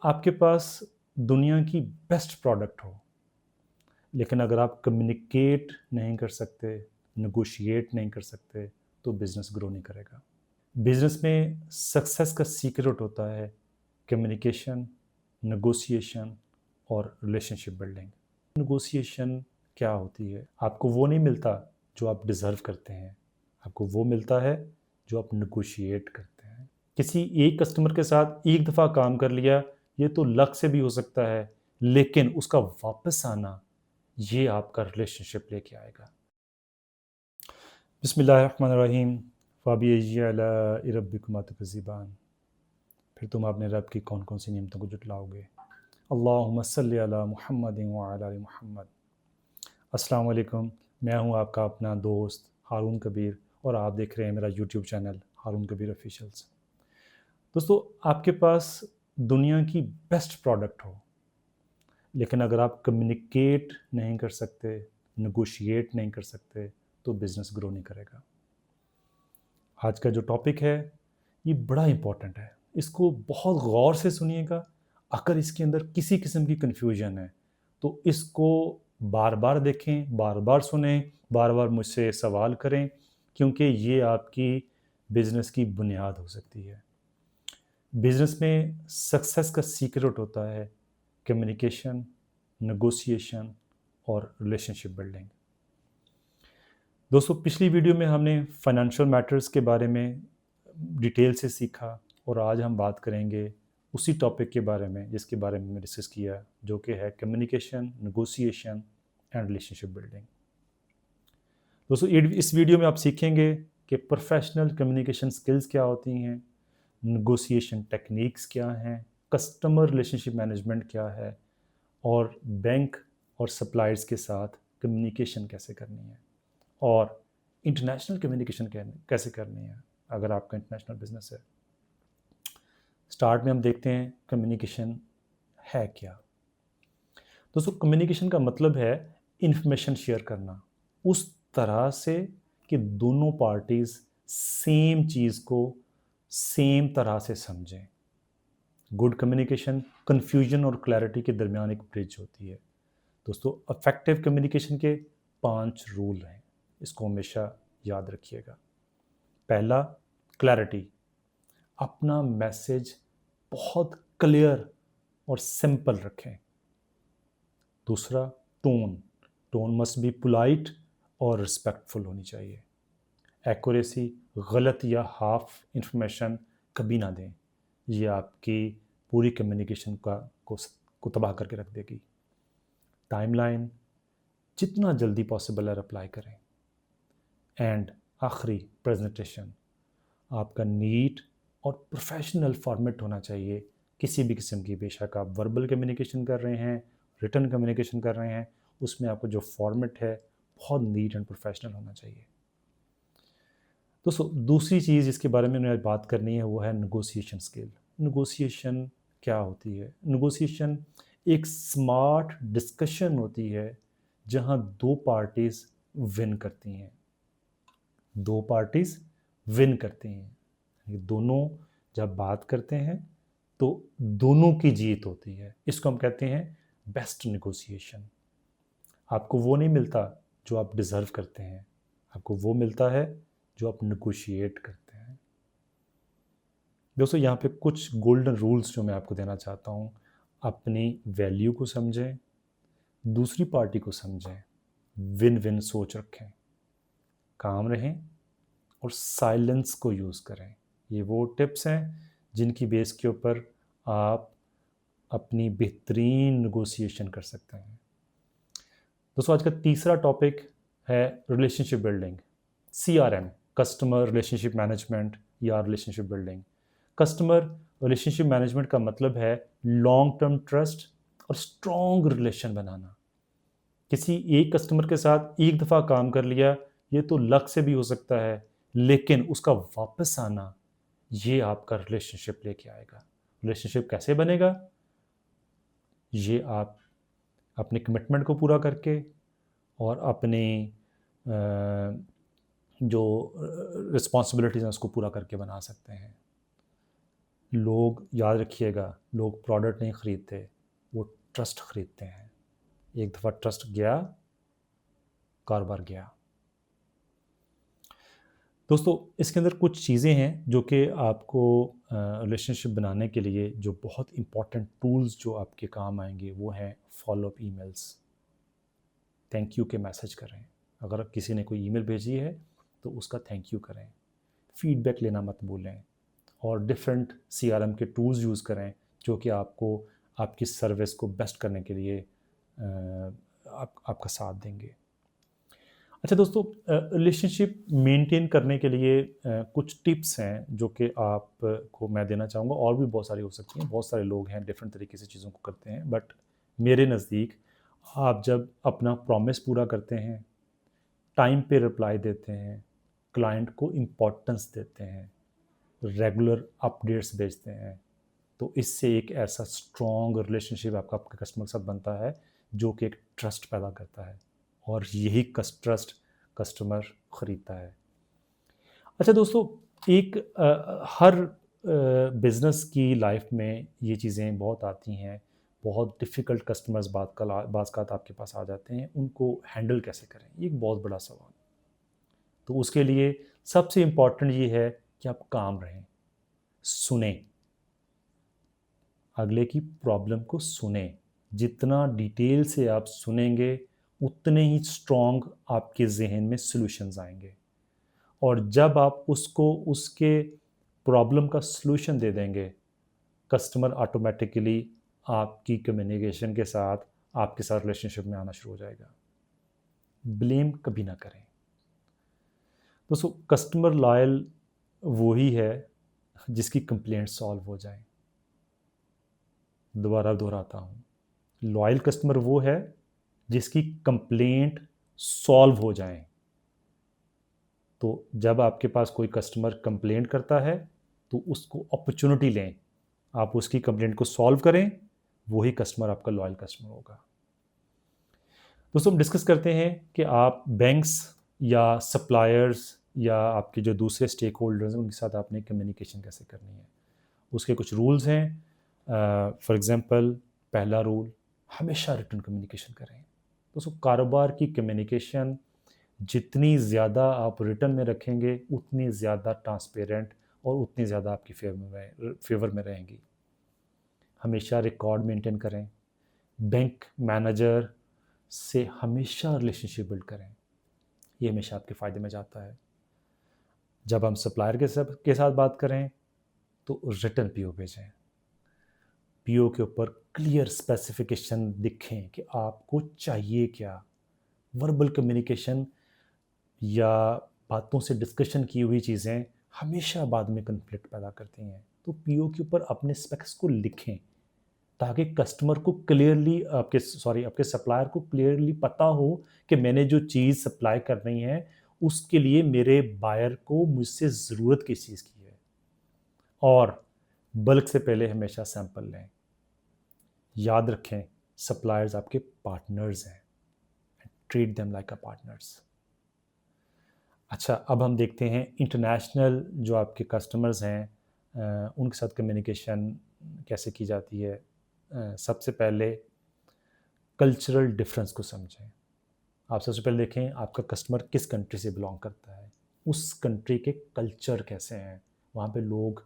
आपके पास दुनिया की बेस्ट प्रोडक्ट हो, लेकिन अगर आप कम्युनिकेट नहीं कर सकते, नेगोशिएट नहीं कर सकते, तो बिज़नेस ग्रो नहीं करेगा। बिज़नेस में सक्सेस का सीक्रेट होता है कम्युनिकेशन, नेगोशिएशन और रिलेशनशिप बिल्डिंग। नेगोशिएशन क्या होती है? आपको वो नहीं मिलता जो आप डिज़र्व करते हैं, आपको वो मिलता है जो आप नेगोशिएट करते हैं। किसी एक कस्टमर के साथ एक दफ़ा काम कर लिया, ये तो लक से भी हो सकता है, लेकिन उसका वापस आना, ये आपका रिलेशनशिप लेके आएगा। बिस्मिल्लाहिर्रहमानिर्रहीम। फ़ाबिय्यि अला रब्बिकुमा तुकज़्ज़िबान। फिर तुम अपने रब की कौन कौन सी नियमतों को जुटलाओगे। अल्लाहुम्मा सल्लि अला मुहम्मदिन व अला आलि मुहम्मद। अस्सलाम वालेकुम। मैं हूँ आपका अपना दोस्त हारून कबीर और आप देख रहे हैं मेरा यूट्यूब चैनल हारून कबीर ऑफिशियल्स। दोस्तों, आपके पास दुनिया की बेस्ट प्रोडक्ट हो, लेकिन अगर आप कम्युनिकेट नहीं कर सकते, नेगोशिएट नहीं कर सकते, तो बिज़नेस ग्रो नहीं करेगा। आज का जो टॉपिक है, ये बड़ा इम्पोर्टेंट है। इसको बहुत गौर से सुनिएगा। अगर इसके अंदर किसी किस्म की कन्फ्यूजन है, तो इसको बार-बार देखें, बार-बार सुनें, बार-बार मुझसे सवाल करें, क्योंकि ये आपकी बिज़नेस की बुनियाद हो सकती है। बिज़नेस में सक्सेस का सीक्रेट होता है कम्युनिकेशन, नेगोशिएशन और रिलेशनशिप बिल्डिंग। दोस्तों, पिछली वीडियो में हमने फाइनेंशियल मैटर्स के बारे में डिटेल से सीखा और आज हम बात करेंगे उसी टॉपिक के बारे में जिसके बारे में हमने डिस्कस किया, जो कि है communication, negotiation and relationship building. दोस्तों, इस वीडियो में आप सीखेंगे कि प्रोफेशनल कम्युनिकेशन स्किल्स क्या होती हैं, नेगोशिएशन टेक्निक्स क्या हैं, कस्टमर रिलेशनशिप मैनेजमेंट क्या है और बैंक और सप्लायर्स के साथ कम्युनिकेशन कैसे करनी है और इंटरनेशनल कम्युनिकेशन कैसे करनी है अगर आपका इंटरनेशनल बिजनेस है। स्टार्ट में हम देखते हैं कम्युनिकेशन है क्या। दोस्तों, कम्युनिकेशन का मतलब है इंफॉर्मेशन शेयर करना उस तरह से कि दोनों पार्टीज सेम चीज़ को सेम तरह से समझें। गुड कम्युनिकेशन कन्फ्यूजन और क्लैरिटी के दरमियान एक ब्रिज होती है। दोस्तों, इफेक्टिव कम्युनिकेशन के 5 रूल हैं, इसको हमेशा याद रखिएगा। पहला, क्लैरिटी। अपना मैसेज बहुत क्लियर और सिंपल रखें। दूसरा, tone. Tone must be polite और रिस्पेक्टफुल होनी चाहिए। एक्यूरेसी, गलत या हाफ इंफॉर्मेशन कभी ना दें, ये आपकी पूरी कम्युनिकेशन को तबाह करके रख देगी। टाइमलाइन, जितना जल्दी पॉसिबल है रिप्लाई करें। एंड आखिरी, प्रेजेंटेशन। आपका नीट और प्रोफेशनल फॉर्मेट होना चाहिए किसी भी किस्म की, बेशक आप वर्बल कम्युनिकेशन कर रहे हैं, रिटन कम्युनिकेशन कर रहे हैं, उसमें आपका जो फॉर्मेट है बहुत नीट एंड प्रोफेशनल होना चाहिए। दोस्तों, दूसरी चीज़ जिसके बारे में मैंने बात करनी है वो है नेगोशिएशन स्किल। नेगोशिएशन क्या होती है? नेगोशिएशन एक स्मार्ट डिस्कशन होती है जहां दो पार्टीज विन करती हैं। दो पार्टीज विन करती हैं, ये दोनों जब बात करते हैं तो दोनों की जीत होती है। इसको हम कहते हैं बेस्ट नेगोशिएशन। आपको वो नहीं मिलता जो आप डिज़र्व करते हैं, आपको वो मिलता है जो आप नेगोशिएट करते हैं। दोस्तों, यहाँ पे कुछ गोल्डन रूल्स जो मैं आपको देना चाहता हूँ। अपनी वैल्यू को समझें, दूसरी पार्टी को समझें, विन विन सोच रखें, काम रहें और साइलेंस को यूज़ करें। ये वो टिप्स हैं जिनकी बेस के ऊपर आप अपनी बेहतरीन नेगोशिएशन कर सकते हैं। दोस्तों, आज का तीसरा टॉपिक है relationship building, CRM, customer relationship management या relationship building. Customer relationship management का मतलब है लॉन्ग टर्म ट्रस्ट और स्ट्रॉन्ग रिलेशन बनाना। किसी एक कस्टमर के साथ एक दफ़ा काम कर लिया, ये तो लक से भी हो सकता है, लेकिन उसका वापस आना, ये आपका रिलेशनशिप लेके आएगा। रिलेशनशिप कैसे बनेगा? ये आप अपने कमिटमेंट को पूरा करके और अपनी जो रिस्पॉन्सिबिलिटीज़ हैं उसको पूरा करके बना सकते हैं। लोग याद रखिएगा, लोग प्रोडक्ट नहीं खरीदते, वो ट्रस्ट खरीदते हैं। एक दफ़ा ट्रस्ट गया, कारोबार गया। दोस्तों, इसके अंदर कुछ चीज़ें हैं जो कि आपको रिलेशनशिप बनाने के लिए जो बहुत इंपॉर्टेंट टूल्स जो आपके काम आएंगे वो हैं follow up emails. Thank you के मैसेज करें। अगर किसी ने कोई ईमेल भेजी है तो उसका थैंक यू करें। फीडबैक लेना मत भूलें। और डिफरेंट सीआरएम के टूल्स यूज़ करें जो कि आपको आपकी सर्विस को बेस्ट करने के लिए आपका साथ देंगे। अच्छा दोस्तों, रिलेशनशिप मेंटेन करने के लिए कुछ टिप्स हैं जो कि आपको मैं देना चाहूँगा। और भी बहुत सारी हो सकती हैं, बहुत सारे लोग हैं डिफरेंट तरीके से चीज़ों को करते हैं, बट मेरे नज़दीक आप जब अपना प्रॉमिस पूरा करते हैं, टाइम पे रिप्लाई देते हैं, क्लाइंट को इम्पोर्टेंस देते हैं, रेगुलर अपडेट्स भेजते हैं, तो इससे एक ऐसा स्ट्रॉन्ग रिलेशनशिप आपका आपके कस्टमर के साथ बनता है जो कि एक ट्रस्ट पैदा करता है, और यही ट्रस्ट कस्टमर ख़रीदता है। अच्छा दोस्तों, एक हर बिज़नेस की लाइफ में ये चीज़ें बहुत आती हैं। बहुत डिफ़िकल्ट कस्टमर्स बात आपके पास आ जाते हैं, उनको हैंडल कैसे करें, ये एक बहुत बड़ा सवाल। तो उसके लिए सबसे इम्पॉर्टेंट ये है कि आप काम रहें, सुने, अगले की प्रॉब्लम को सुने। जितना डिटेल से आप सुनेंगे उतने ही स्ट्रॉन्ग आपके जहन में सॉल्यूशंस आएंगे, और जब आप उसको उसके प्रॉब्लम का सॉल्यूशन दे देंगे, कस्टमर ऑटोमेटिकली आपकी कम्युनिकेशन के साथ आपके साथ रिलेशनशिप में आना शुरू हो जाएगा। ब्लेम कभी ना करें दोस्तों। कस्टमर लॉयल वही है जिसकी कंप्लेंट सॉल्व हो जाए। दोबारा दोहराता हूँ, लॉयल कस्टमर वो है जिसकी कंप्लेंट सॉल्व हो जाए। तो जब आपके पास कोई कस्टमर कंप्लेंट करता है तो उसको अपॉर्चुनिटी लें, आप उसकी कंप्लेंट को सॉल्व करें, वही कस्टमर आपका लॉयल कस्टमर होगा। दोस्तों, हम डिस्कस करते हैं कि आप बैंक्स या सप्लायर्स या आपके जो दूसरे स्टेक होल्डर्स हैं उनके साथ आपने कम्युनिकेशन कैसे करनी है। उसके कुछ रूल्स हैं। फॉर एग्जांपल, पहला रूल, हमेशा रिटर्न कम्युनिकेशन करें। दोस्तों, कारोबार की कम्युनिकेशन जितनी ज़्यादा आप रिटर्न में रखेंगे उतनी ज़्यादा ट्रांसपेरेंट और उतनी ज़्यादा आपकी फेवर में रहेंगी। हमेशा रिकॉर्ड मेंटेन करें। बैंक मैनेजर से हमेशा रिलेशनशिप बिल्ड करें, ये हमेशा आपके फ़ायदे में जाता है। जब हम सप्लायर के साथ बात करें तो रिटर्न पीओ भेजें। पीओ के ऊपर क्लियर स्पेसिफिकेशन दिखें कि आपको चाहिए क्या। वर्बल कम्युनिकेशन या बातों से डिस्कशन की हुई चीज़ें हमेशा बाद में कन्फ्लिक्ट पैदा करती हैं। तो पीओ के ऊपर अपने स्पेक्स को लिखें ताकि कस्टमर को क्लियरली आपके सप्लायर को क्लियरली पता हो कि मैंने जो चीज़ सप्लाई करनी है उसके लिए मेरे बायर को मुझसे ज़रूरत किस चीज़ की है। और बल्क से पहले हमेशा सैंपल लें। याद रखें, सप्लायर्स आपके पार्टनर्स हैं, ट्रीट देम लाइक अ पार्टनर्स। अच्छा, अब हम देखते हैं इंटरनेशनल जो आपके कस्टमर्स हैं उनके साथ कम्युनिकेशन कैसे की जाती है। सबसे पहले कल्चरल डिफरेंस को समझें। आप सबसे पहले देखें आपका कस्टमर किस कंट्री से बिलोंग करता है, उस कंट्री के कल्चर कैसे हैं, वहाँ पे लोग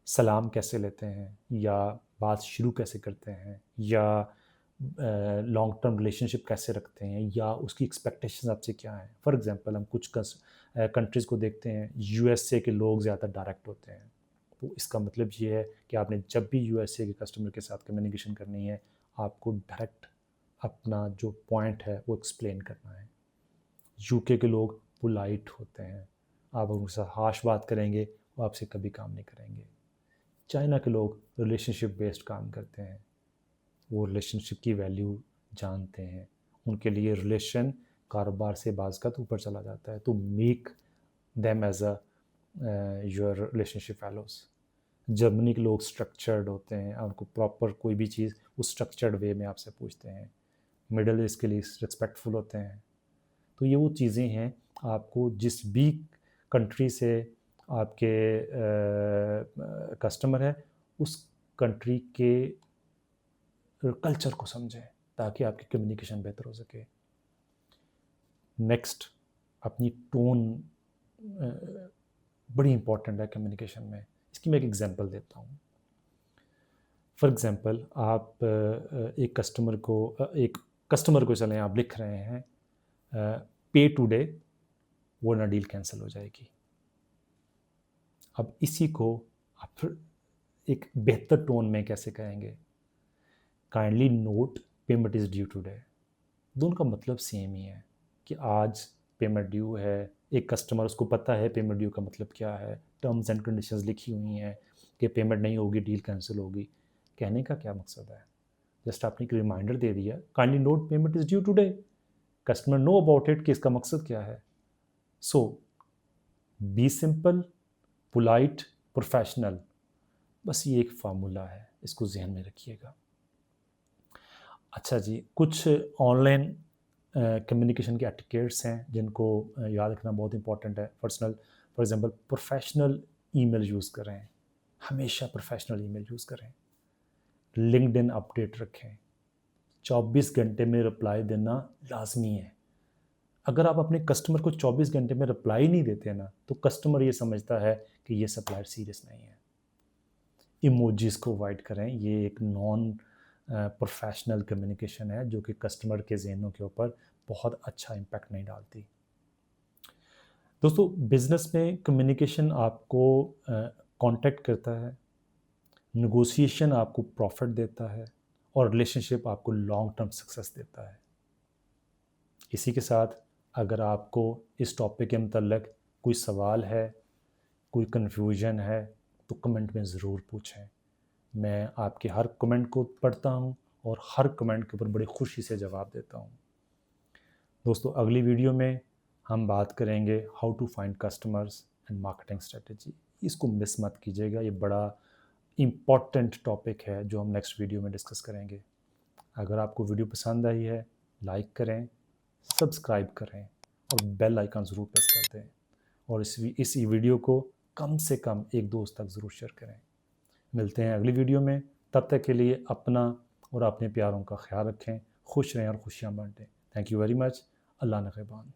सलाम कैसे लेते हैं या बात शुरू कैसे करते हैं, या लॉन्ग टर्म रिलेशनशिप कैसे रखते हैं, या उसकी एक्सपेक्टेशन आपसे क्या है। फॉर एग्जांपल, हम कुछ कंट्रीज़ को देखते हैं, यूएसए के लोग ज़्यादा डायरेक्ट होते हैं। तो इसका मतलब ये है कि आपने जब भी यूएसए के कस्टमर के साथ कम्युनिकेशन करनी है, आपको डायरेक्ट अपना जो पॉइंट है वो एक्सप्लेन करना है। यूके के लोग पोलाइट होते हैं, आप उनके साथ हाश बात करेंगे वो आपसे कभी काम नहीं करेंगे। चाइना के लोग रिलेशनशिप बेस्ड काम करते हैं, वो रिलेशनशिप की वैल्यू जानते हैं, उनके लिए रिलेशन कारोबार से बाज़ का ऊपर चला जाता है। तो make them as a your relationship fellows. Germany के लोग स्ट्रक्चर्ड होते हैं, उनको प्रॉपर कोई भी चीज़ उस स्ट्रक्चर्ड वे में आपसे पूछते हैं। मिडल ईस्ट के लिए रिस्पेक्टफुल होते हैं। तो ये वो चीज़ें हैं, आपको जिस भी कंट्री से आपके कस्टमर है उस कंट्री के कल्चर को समझें ताकि आपकी कम्युनिकेशन बेहतर हो सके। नेक्स्ट, अपनी टोन बड़ी इंपॉर्टेंट है कम्युनिकेशन में। इसकी मैं एक एग्जांपल देता हूँ। फॉर एग्जांपल, आप एक कस्टमर को चलें आप लिख रहे हैं पे टुडे, वरना डील कैंसिल हो जाएगी। अब इसी को आप एक बेहतर टोन में कैसे कहेंगे? Kindly note payment is due today. दोनों का मतलब सेम ही है कि आज पेमेंट ड्यू है। एक कस्टमर, उसको पता है पेमेंट ड्यू का मतलब क्या है, टर्म्स एंड कंडीशंस लिखी हुई हैं कि पेमेंट नहीं होगी डील कैंसिल होगी। कहने का क्या मकसद है? जस्ट आपने एक रिमाइंडर दे दिया, kindly note payment is due today. Customer know about it कि इसका मकसद क्या है। सो बी सिंपल, पोलाइट, प्रोफेशनल, बस ये एक फार्मूला है, इसको जहन में रखिएगा। अच्छा जी, कुछ ऑनलाइन कम्युनिकेशन के एटिकेट्स हैं जिनको याद रखना बहुत इंपॉर्टेंट है। For example, professional email use करें, हमेशा प्रोफेशनल ईमेल यूज़ करें। लिंक्डइन अपडेट रखें, 24 घंटे में रिप्लाई देना लाजमी है। अगर आप अपने कस्टमर को 24 घंटे में रिप्लाई नहीं देते ना, तो कस्टमर ये समझता है कि ये सप्लायर सीरियस नहीं है। इमोजीज़ को अवॉइड करें, ये एक नॉन प्रोफेशनल कम्युनिकेशन है जो कि कस्टमर के ज़हनों के ऊपर बहुत अच्छा इम्पैक्ट नहीं डालती। दोस्तों, बिज़नेस में कम्युनिकेशन आपको कांटेक्ट करता है, नेगोशिएशन आपको प्रॉफिट देता है और रिलेशनशिप आपको लॉन्ग टर्म सक्सेस देता है। इसी के साथ अगर आपको इस टॉपिक के मतलब कोई सवाल है, कोई कन्फ्यूजन है, तो कमेंट में ज़रूर पूछें। मैं आपके हर कमेंट को पढ़ता हूँ और हर कमेंट के ऊपर बड़ी खुशी से जवाब देता हूँ। दोस्तों, अगली वीडियो में हम बात करेंगे how to find customers and marketing strategy. इसको मिस मत कीजिएगा, ये बड़ा इम्पॉर्टेंट टॉपिक है जो हम नेक्स्ट वीडियो में डिस्कस करेंगे। अगर आपको वीडियो पसंद आई है, लाइक करें, सब्सक्राइब करें और बेल आइकन ज़रूर प्रेस कर दें, और इस वीडियो को कम से कम एक दोस्त तक ज़रूर शेयर करें। मिलते हैं अगली वीडियो में, तब तक के लिए अपना और अपने प्यारों का ख्याल रखें, खुश रहें और खुशियाँ बांटें। Thank you very much. अल्लाह निगहबान।